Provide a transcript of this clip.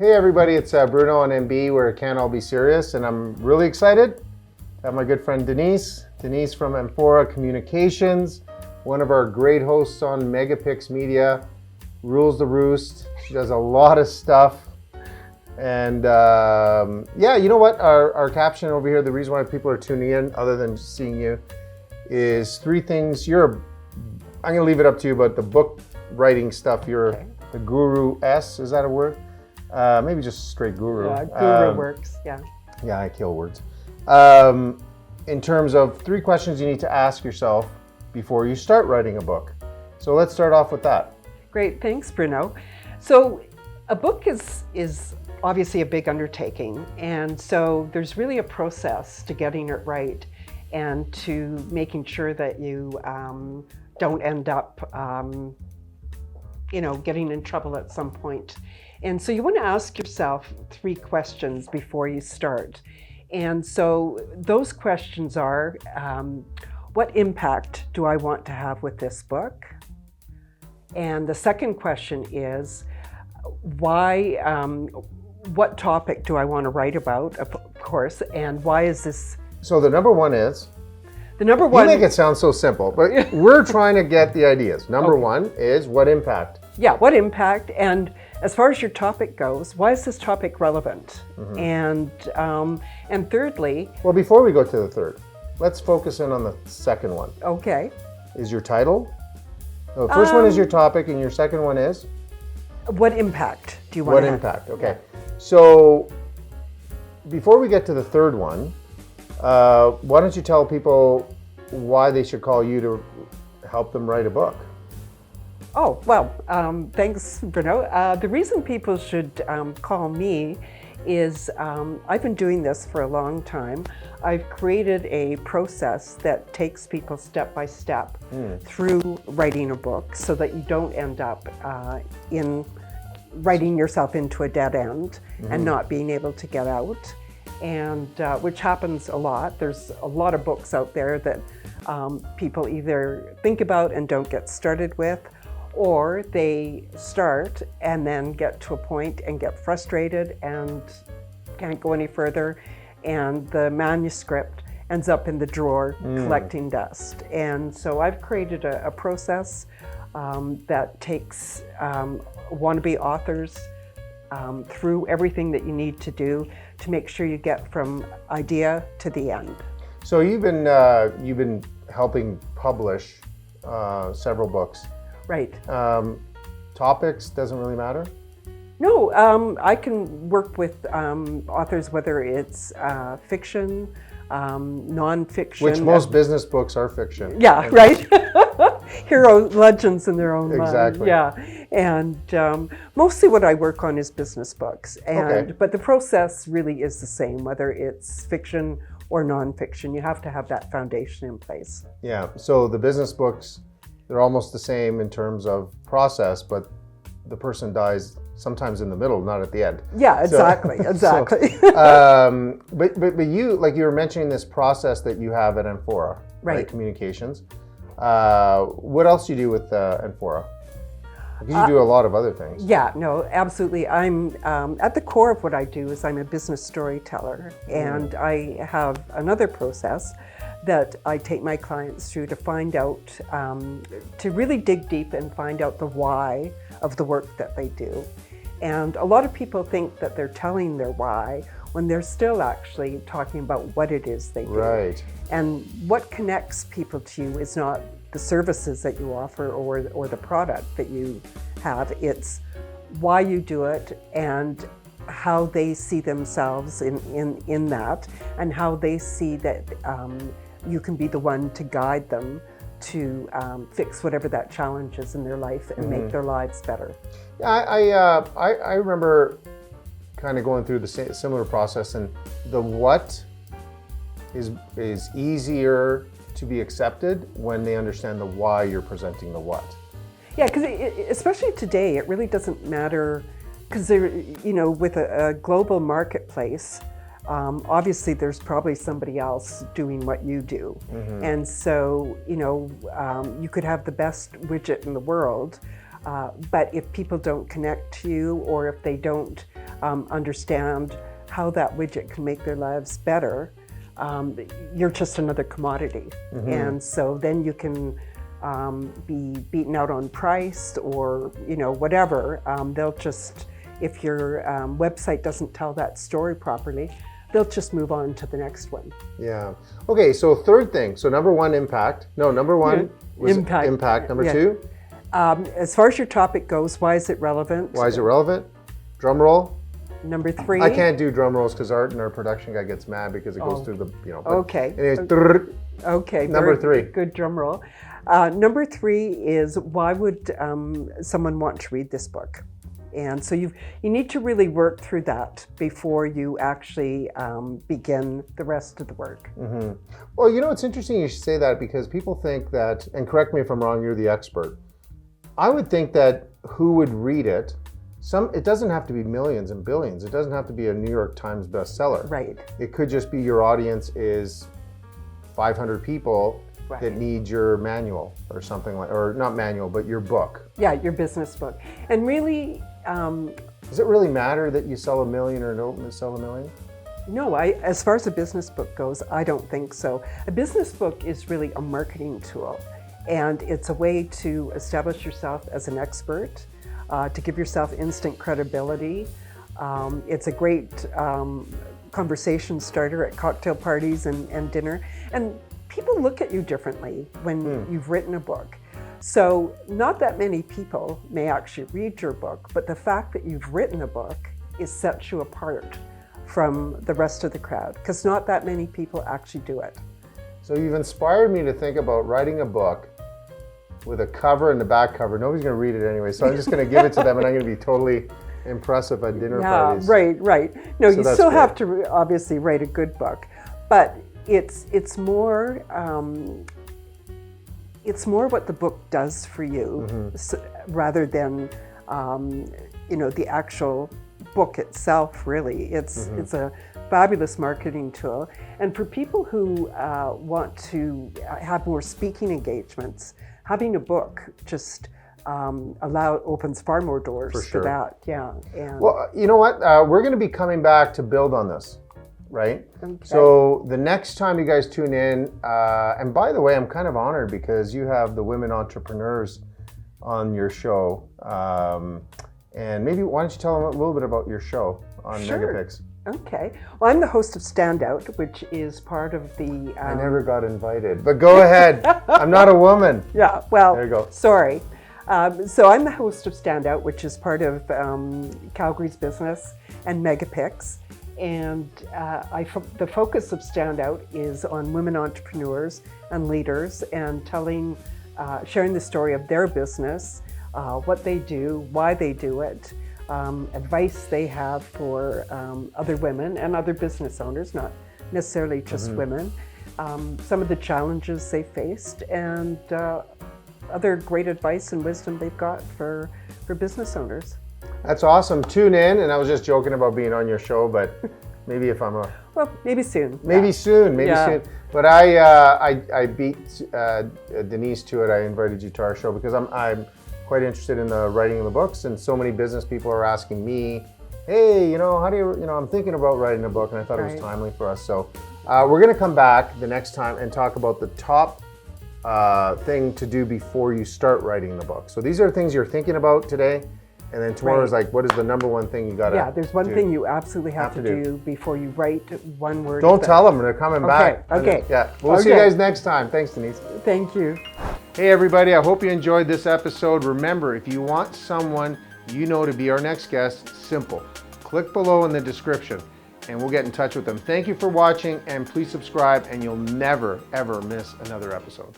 Hey everybody, it's Bruno on MB where it can't all be serious, and I'm really excited to have my good friend Denise from Amphora Communications, one of our great hosts on MegaPixx Media, rules the roost. She does a lot of stuff. And yeah, you know what? Our caption over here, the reason why people are tuning in, other than just seeing you, is 3 things. I'm going to leave it up to you, but the book writing stuff, you're the guru S, is that a word? Maybe just straight guru. Yeah, guru works, yeah. Yeah, I kill words. In terms of 3 questions you need to ask yourself before you start writing a book. So let's start off with that. Great, thanks Bruno. So a book is obviously a big undertaking, and so there's really a process to getting it right and to making sure that you don't end up getting in trouble at some point. And so you want to ask yourself 3 questions before you start. And so those questions are, what impact do I want to have with this book? And the second question is, why, what topic do I want to write about, of course, and why is this? So the number one is? The number one. You make it sound so simple, but we're trying to get the ideas. Number one is what impact? Yeah, what impact, and as far as your topic goes, why is this topic relevant? Mm-hmm. And thirdly... Well, before we go to the third, let's focus in on the second one. Okay. Is your title? No, the first one is your topic, and your second one is? What impact do you want to have? What impact, okay. Yeah. So, before we get to the third one, why don't you tell people why they should call you to help them write a book? Oh, well, thanks, Bruno. The reason people should call me is I've been doing this for a long time. I've created a process that takes people step by step through writing a book so that you don't end up in writing yourself into a dead end and not being able to get out, and which happens a lot. There's a lot of books out there that people either think about and don't get started with, or they start and then get to a point and get frustrated and can't go any further, and the manuscript ends up in the drawer collecting dust. And so I've created a process that takes wannabe authors through everything that you need to do to make sure you get from idea to the end. So you've been helping publish several books. Right. Topics doesn't really matter? No, I can work with authors, whether it's fiction, non-fiction. Which most business books are fiction. Yeah, right. Hero legends in their own exactly. mind. Yeah, and mostly what I work on is business books. And but the process really is the same, whether it's fiction or non-fiction. You have to have that foundation in place. Yeah. So the business books, they're almost the same in terms of process, but the person dies sometimes in the middle, not at the end. Yeah, exactly, exactly. But you, like you were mentioning this process that you have at Amphora, right? Communications. What else do you do with Amphora? Because you do a lot of other things. Yeah, no, absolutely. I'm at the core of what I do is I'm a business storyteller, and I have another process that I take my clients through to find out, to really dig deep and find out the why of the work that they do. And a lot of people think that they're telling their why when they're still actually talking about what it is they do. Right. And what connects people to you is not the services that you offer or the product that you have. It's why you do it and how they see themselves in that, and how they see that you can be the one to guide them to fix whatever that challenge is in their life and make their lives better. Yeah, I remember kind of going through the similar process, and the what is easier to be accepted when they understand the why you're presenting the what. Yeah, because especially today, it really doesn't matter, because with a global marketplace, obviously there's probably somebody else doing what you do. And so, you could have the best widget in the world, but if people don't connect to you, or if they don't understand how that widget can make their lives better, you're just another commodity. And so then you can be beaten out on price or, whatever. They'll just, if your website doesn't tell that story properly, they'll just move on to the next one. Yeah. Okay, so third thing. So number one, impact. No, number one was impact. Number two? As far as your topic goes, why is it relevant? Why is it relevant? Drum roll. Number three. I can't do drum rolls because Art and our production guy gets mad because it goes through the, Okay. Anyways, Okay. Number three. Good drum roll. Number three is, why would someone want to read this book? And so you need to really work through that before you actually begin the rest of the work. Well, it's interesting you should say that, because people think that, and correct me if I'm wrong, you're the expert. I would think that who would read it, it doesn't have to be millions and billions. It doesn't have to be a New York Times bestseller. Right. It could just be your audience is 500 people that need your manual or something like, or not manual, but your book. Yeah, your business book. And really, does it really matter that you sell 1 million or don't sell 1 million? No, as far as a business book goes, I don't think so. A business book is really a marketing tool, and it's a way to establish yourself as an expert, to give yourself instant credibility. It's a great conversation starter at cocktail parties and dinner. And people look at you differently when you've written a book. So not that many people may actually read your book, but the fact that you've written a book sets you apart from the rest of the crowd, because not that many people actually do it. So you've inspired me to think about writing a book with a cover and the back cover. Nobody's going to read it anyway, so I'm just going to give it to them, and I'm going to be totally impressive at dinner parties. Right. No, So you still have to obviously write a good book, but it's more what the book does for you, rather than the actual book itself. Really, it's a fabulous marketing tool. And for people who want to have more speaking engagements, having a book just opens far more doors for that. Yeah. And well, you know what? We're going to be coming back to build on this, right? Okay. So the next time you guys tune in, and by the way, I'm kind of honored because you have the women entrepreneurs on your show. And maybe why don't you tell them a little bit about your show on MegaPixx? Okay. Well, I'm the host of Standout, which is part of the... I never got invited, but go ahead. I'm not a woman. Yeah, well, there you go. Sorry. So I'm the host of Standout, which is part of Calgary's Business and MegaPixx. And the focus of Standout is on women entrepreneurs and leaders, and sharing the story of their business, what they do, why they do it, advice they have for other women and other business owners, not necessarily just women, some of the challenges they faced, and other great advice and wisdom they've got for business owners. That's awesome. Tune in, and I was just joking about being on your show, but maybe if I'm well, maybe soon. Maybe soon. But I beat Denise to it. I invited you to our show because I'm quite interested in the writing of the books, and so many business people are asking me, hey, how do you, I'm thinking about writing a book, and I thought it was timely for us. So we're going to come back the next time and talk about the top thing to do before you start writing the book. So these are things you're thinking about today, and then tomorrow is like, what is the number one thing you got to do? Yeah, there's one thing you absolutely have to do before you write one word. Don't tell them, they're coming back. Okay. Yeah, we'll see you guys next time. Thanks, Denise. Thank you. Hey everybody, I hope you enjoyed this episode. Remember, if you want someone to be our next guest, simple. Click below in the description and we'll get in touch with them. Thank you for watching, and please subscribe, and you'll never, ever miss another episode.